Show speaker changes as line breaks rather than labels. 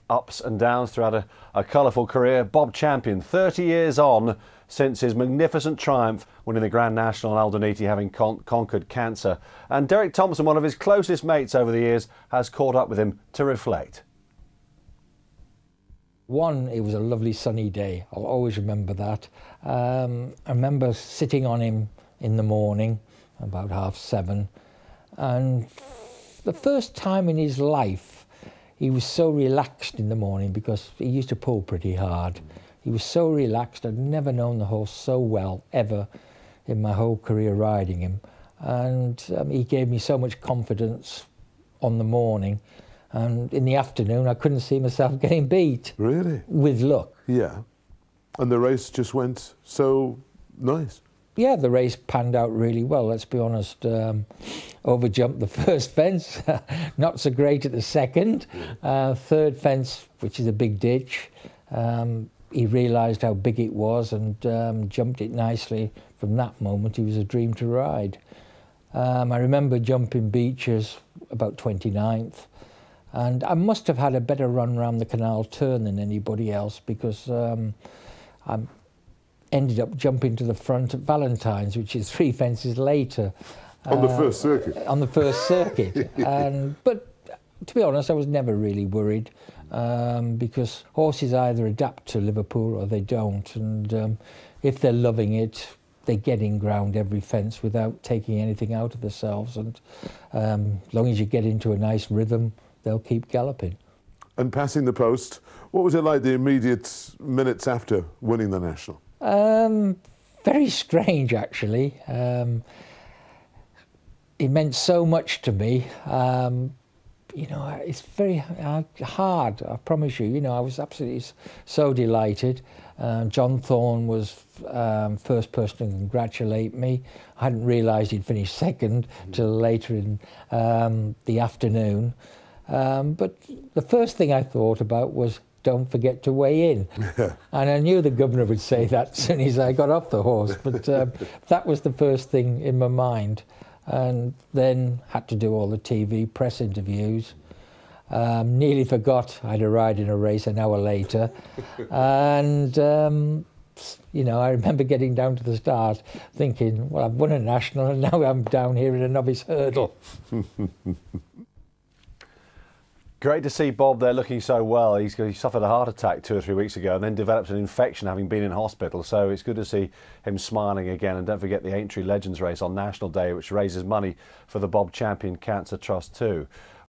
ups and downs throughout a colourful career. Bob Champion, 30 years on since his magnificent triumph, winning the Grand National in Aldaniti, having conquered cancer. And Derek Thompson, one of his closest mates over the years, has caught up with him to reflect.
It was a lovely sunny day. I'll always remember that. I remember sitting on him in the morning, about 7:30, and the first time in his life he was so relaxed in the morning, because he used to pull pretty hard. He was so relaxed. I'd never known the horse so well, ever, in my whole career riding him. And he gave me so much confidence on the morning. And in the afternoon, I couldn't see myself getting beat.
Really?
With luck.
Yeah. And the race just went so nice.
Yeah, the race panned out really well, let's be honest. Overjumped the first fence, not so great at the second. Third fence, which is a big ditch, he realised how big it was and jumped it nicely. From that moment, he was a dream to ride. I remember jumping Beechers about 29th, and I must have had a better run around the canal turn than anybody else, because I ended up jumping to the front at Valentine's, which is 3 fences later.
On the first circuit?
On the first circuit. But to be honest, I was never really worried, because horses either adapt to Liverpool or they don't. And if they're loving it, they get in ground every fence without taking anything out of themselves. And as long as you get into a nice rhythm, they'll keep galloping.
And passing the post, what was it like the immediate minutes after winning the National?
Very strange, actually. It meant so much to me. You know, it's very hard, I promise you. You know, I was absolutely so delighted. John Thorne was first person to congratulate me. I hadn't realised he'd finished second till later in the afternoon. But the first thing I thought about was, don't forget to weigh in. And I knew the governor would say that as soon as I got off the horse, but that was the first thing in my mind. And then had to do all the TV press interviews. Nearly forgot I had a ride in a race an hour later. And, you know, I remember getting down to the start thinking, well, I've won a national and now I'm down here in a novice hurdle.
Great to see Bob there looking so well. He suffered a heart attack 2 or 3 weeks ago and then developed an infection having been in hospital. So it's good to see him smiling again. And don't forget the Aintree Legends race on National Day, which raises money for the Bob Champion Cancer Trust too.